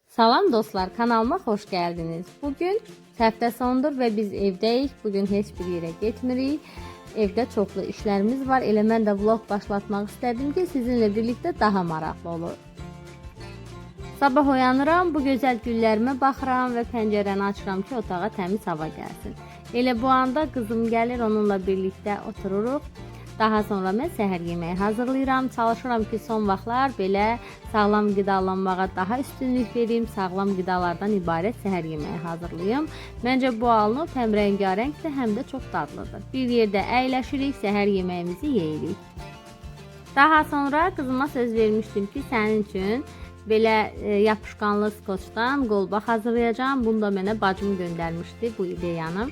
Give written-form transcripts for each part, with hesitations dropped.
Salam dostlar, kanalıma hoş geldiniz. Bugün həftə sonudur və biz evdəyik. Bugün heç bir yerə getmirik. Evdə çoxlu işlərimiz var. Elə mən də vlog başlatmaq istədim ki, sizinlə birlikdə daha maraqlı olur. Sabah oyanıram, bu gözəl güllərimə baxıram və pəncərəni açıram ki, otağa təmiz hava gəlsin. Elə bu anda qızım gəlir, onunla birlikdə otururuq. Daha sonra mən səhər yeməyi hazırlayıram. Çalışıram ki, son vaxtlar belə sağlam qidalanmağa daha üstünlük verim. Sağlam qidalardan ibarət səhər yeməyi hazırlayım. Məncə bu alınıb həm rəngarəngdir, həm də çox dadlıdır. Bir yerdə əyləşirik, səhər yeməyimizi yeyirik. Daha sonra qızıma söz vermişdim ki, sənin üçün belə yapışqanlı skoçdan qolbaq hazırlayacağam. Bunu da mənə bacım göndərmişdi bu ideyanı.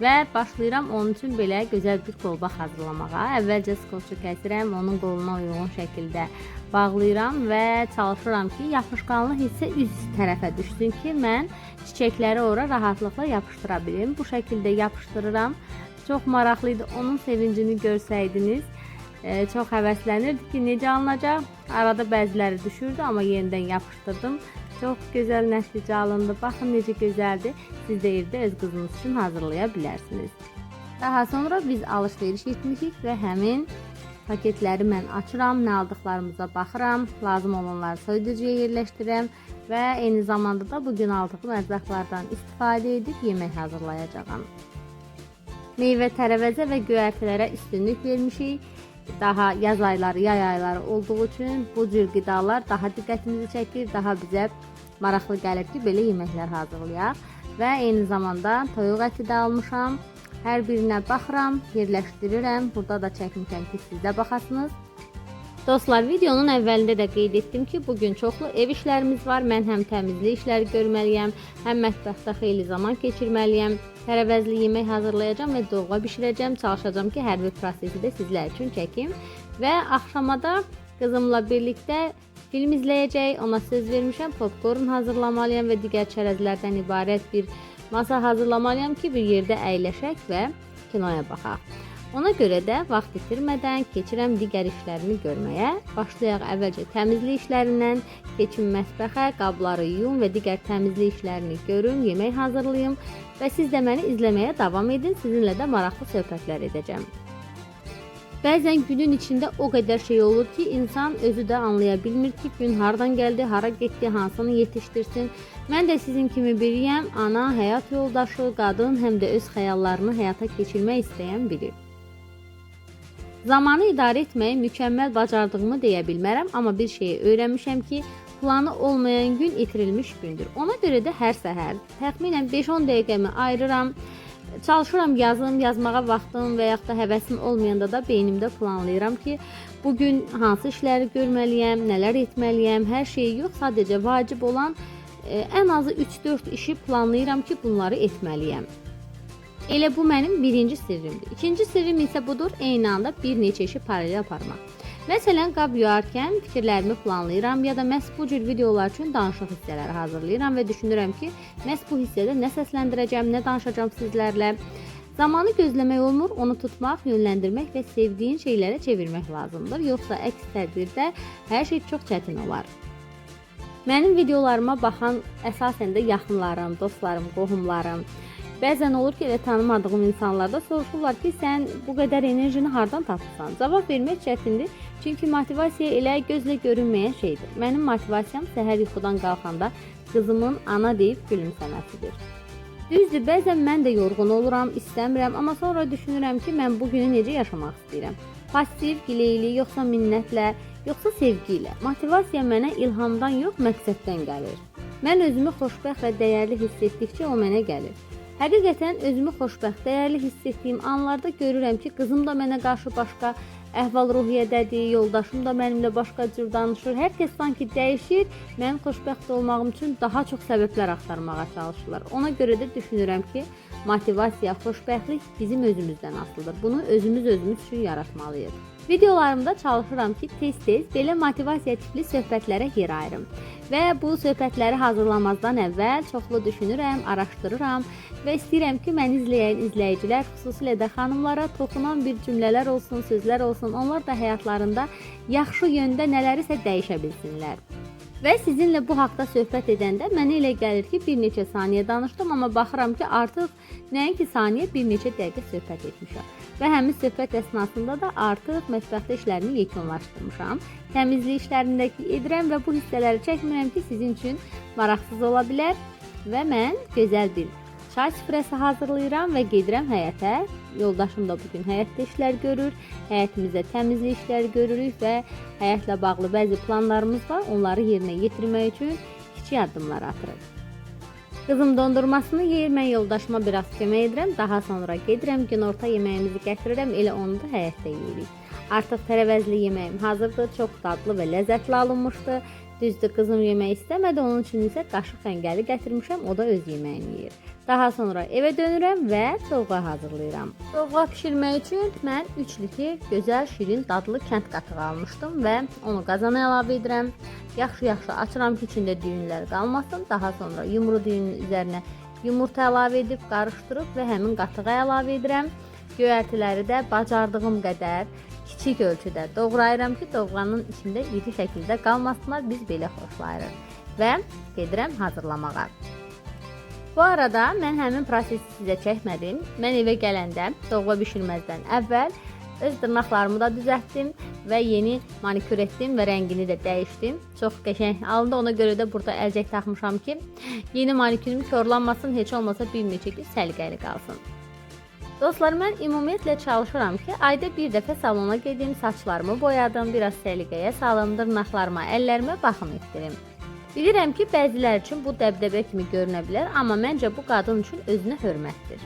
Və başlayıram onun üçün belə gözəl bir qolbaq hazırlamağa. Əvvəlcə skoçu kəsirəm, onun qoluna uyğun şəkildə bağlayıram və çalışıram ki, yapışqanlı hissə üst tərəfə düşsün ki, mən çiçəkləri ora rahatlıqla yapışdıra bilim. Bu şəkildə yapışdırıram. Çox maraqlıydı, onun sevincini görsəydiniz. Çox həvəslənirdi ki, necə alınacaq. Arada bəziləri düşürdü, amma yenidən yapışdırdım. Çox gözəl nəticə alındı. Baxın necə gözəldir. Siz də evdə öz qızınız üçün hazırlaya bilərsiniz. Daha sonra biz alış-veriş etmişik və həmin paketləri mən açıram, nə aldıqlarımıza baxıram, lazım olanları soyuducuya yerləşdirirəm və eyni zamanda da bugün aldığım ərzaqlardan istifadə edib yemək hazırlayacağam. Meyvə, tərəvəzə və göyərtilərə üstünlük vermişik. Daha yaz ayları, yay ayları olduğu üçün bu cür qidalar daha diqqətimizi çəkir, daha bizə maraqlı gəlir ki, belə yeməklər hazırlayaq. Və eyni zamanda toyuq əti də almışam. Hər birinə baxıram, yerləşdirirəm. Burada da çəkmişəm ki, siz də baxasınız. Dostlar, videonun əvvəlində də qeyd etdim ki, bugün çoxlu ev işlərimiz var. Mən həm təmizlik işləri görməliyəm, həm mətbəxdə xeyli zaman keçirməliyəm. Tərəvəzli yemək hazırlayacağam və doğğa bişirəcəm. Çalışacağam ki, hər bir prosesi də sizlər üçün çəkim. Və axşama da qızımla birlikdə film izləyəcək. Ona söz vermişəm, popcorn hazırlamalıyam və digər çərəzlərdən ibarət bir masa hazırlamalıyam ki, bir yerdə əyləşək və kinoya baxaq. Ona görə də vaxt itirmədən keçirəm digər işlərimi görməyə. Başlayaq əvvəlcə təmizlik işlərindən, keçim mətbəxə, qabları yuyum və digər təmizlik işlərini görüm, yemək hazırlayım və siz də məni izləməyə davam edin. Sizinlə də maraqlı söhbətlər edəcəm. Bəzən günün içində o qədər şey olur ki, insan özü də anlaya bilmir ki, gün hardan gəldi, hara getdi, hansını yetişdirsin. Mən də sizin kimi biriyəm, ana, həyat yoldaşı, qadın, həm də öz xəyallarını həyata keçirmək istəyən biri. Zamanı idarə etməyi mükəmməl bacardığımı deyə bilmərəm, amma bir şeyi öyrənmişəm ki, planı olmayan gün itirilmiş gündür. Ona görə də hər səhər təxminən 5-10 dəqiqəmi ayırıram. Çalışıram yazmağa vaxtım və yaxud da həvəsim olmayanda da beynimdə planlayıram ki, bugün hansı işləri görməliyəm, nələr etməliyəm, hər şeyi yox, sadəcə vacib olan ən azı 3-4 işi planlayıram ki, bunları etməliyəm. Elə bu mənim birinci sirrimdir. İkinci sirrim isə budur, eyni anda bir neçə işi paralel aparmaq. Məsələn, qab yuyarkən fikirlərimi planlayıram ya da məhz bu cür videolar üçün danışıq hissələri hazırlayıram və düşünürəm ki, məhz bu hissədə nə səsləndirəcəm, nə danışacağam sizlərlə. Zamanı gözləmək olmur, onu tutmaq, yönləndirmək və sevdiyin şeylərə çevirmək lazımdır. Yoxsa əks təqdirdə hər şey çox çətin olar. Mənim videolarıma baxan əsasən də yaxınlarım, dostlarım, qohumlarım. Bəzən olur ki, elə tanımadığım insanlar da soruşurlar ki, sən bu qədər enerjini hardan tapırsan? Cavab vermək çətindir, çünki motivasiya elə gözlə görünməyən şeydir. Mənim motivasiyam səhər yuxudan qalxanda qızımın ana deyib gülümsəməsidir. Düzdür, bəzən mən də yorğun oluram, istəmirəm, amma sonra düşünürəm ki, mən bu günü necə yaşamaq istəyirəm? Pasiv, gileyli, yoxsa minnətlə, yoxsa sevgi ilə? Motivasiya mənə ilhamdan yox, məqsəddən gəlir. Mən özümü xoşbəxt və dəyərli hiss etdikcə o mənə gəlir. Həqiqətən özümü xoşbəxt, dəyərli hiss etdiyim anlarda görürəm ki, qızım da mənə qarşı başqa əhval-ruhiyyədədir, yoldaşım da mənimlə başqa cür danışır. Hər kəs sanki dəyişir, mənim xoşbəxt olmağım üçün daha çox səbəblər axtarmağa çalışırlar. Ona görə də düşünürəm ki, motivasiya, xoşbəxtlik bizim özümüzdən asılıdır. Bunu özümüz üçün yaratmalıyıq. Videolarımda çalışıram ki, tez-tez belə motivasiya tipli söhbətlərə yer ayırım. Və bu söhbətləri hazırlamazdan əvvəl çoxlu düşünürəm, araşdırıram və istəyirəm ki, məni izləyən izləyicilər, xüsusilə də xanımlara toxunan bir cümlələr olsun, sözlər olsun, onlar da həyatlarında yaxşı yöndə nələrisə dəyişə bilsinlər. Və sizinlə bu haqda söhbət edəndə mənə elə gəlir ki, bir neçə saniyə danışdım, amma baxıram ki, artıq nəinki saniyə, bir neçə dəqiqə söhbət etmişəm. Və həmin söhbət əsnasında da artıq mətbəxdə işlərimi yekunlaşdırmışam. Təmizlik işlərindəki edirəm və bu hissələri çəkmirəm ki, sizin üçün maraqsız ola bilər. Və mən gözəl bir çay süfrəsi hazırlayıram və gedirəm həyətə. Yoldaşım da bugün həyətdə işlər görür. Həyətimizdə təmizlik işləri görürük və həyətlə bağlı bəzi planlarımız var. Onları yerinə yetirmək üçün kiçik addımlar atırıq. Qızım dondurmasını yeyir, mən yoldaşıma biraz kömək edirəm. Daha sonra gedirəm, günorta yeməyimizi gətirirəm, elə onu da həyətdə yeyirik. Artıq tərəvəzli yeməyim hazırdır, çox dadlı və ləzzətli alınmışdı. Düzdür, qızım yemək istəmədi, onun üçün isə qaşıq əngəli gətirmişəm, o da öz yeməyini yeyir. Daha sonra evə dönürəm və dovğa hazırlayıram. Dovğa bişirmək üçün mən 3 litr gözəl, şirin, dadlı kənd qatığı almışdım və onu qazana əlavə edirəm. Yaxşı-yaxşı açıram ki, içində düyünlər qalmasın. Daha sonra yumru düyünün üzərinə yumurta əlavə edib, qarışdırıb və həmin qatığı əlavə edirəm. Göyərtiləri də bacardığım qədər kiçik ölçüdə doğrayıram ki, dovğanın içində iri şəkildə qalmasınlar, biz belə xoşlayırıq və gedirəm hazırlamağa. Bu arada mən həmin prosesi sizə çəkmədim. Mən evə gələndə dovğa bişirməzdən əvvəl öz dırnaqlarımı da düzəltdim və yeni manikür etdim və rəngini də dəyişdim. Çox qəşəng alındı, ona görə də burada əlcək taxmışam ki, yeni manikürüm korlanmasın, heç olmasa bir neçə gün səliqəli qalsın. Dostlar, mən ümumiyyətlə çalışıram ki, ayda bir dəfə salona gedim, saçlarımı boyadım, biraz səliqəyə salım, dırnaqlarıma, əllərimə baxım etdirim. Bilirəm ki, bəzilər üçün bu dəbdəbə kimi görünə bilər, amma məncə bu qadın üçün özünə hörmətdir.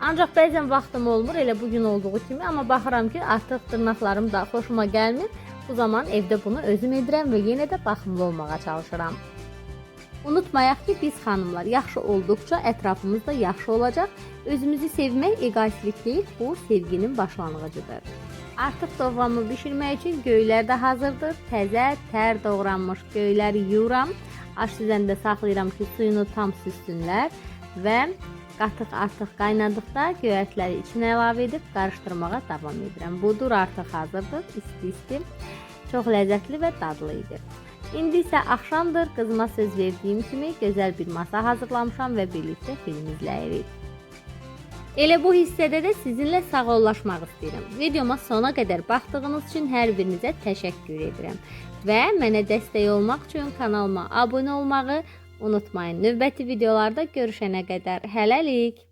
Ancaq bəzən vaxtım olmur, elə bugün olduğu kimi, amma baxıram ki, artıq dırnaqlarım da xoşuma gəlmir. Bu zaman evdə bunu özüm edirəm və yenə də baxımlı olmağa çalışıram. Unutmayaq ki, biz xanımlar yaxşı olduqca ətrafımız da yaxşı olacaq. Özümüzü sevmək egoistlik deyil, bu sevginin başlanğıcıdır. Artıq dovğamı bişirmək üçün göylər də hazırdır. Təzə, tər doğranmış göyləri yuyuram. Aş süzəndə saxlayıram ki, suyunu tam süzsünlər və qatıq artıq qaynadıqda göyərtiləri içinə əlavə edib qarışdırmağa davam edirəm. Budur artıq hazırdır, isti-isti. Çox ləzzətli və dadlı idi. İndi isə axşamdır, qızıma söz verdiyim kimi gözəl bir masa hazırlamışam və birlikdə film izləyirik. Elə bu hissədə də sizinlə sağollaşmaq istəyirəm. Videoma sona qədər baxdığınız üçün hər birinizə təşəkkür edirəm. Və mənə dəstək olmaq üçün kanalıma abunə olmağı unutmayın. Növbəti videolarda görüşənə qədər hələlik.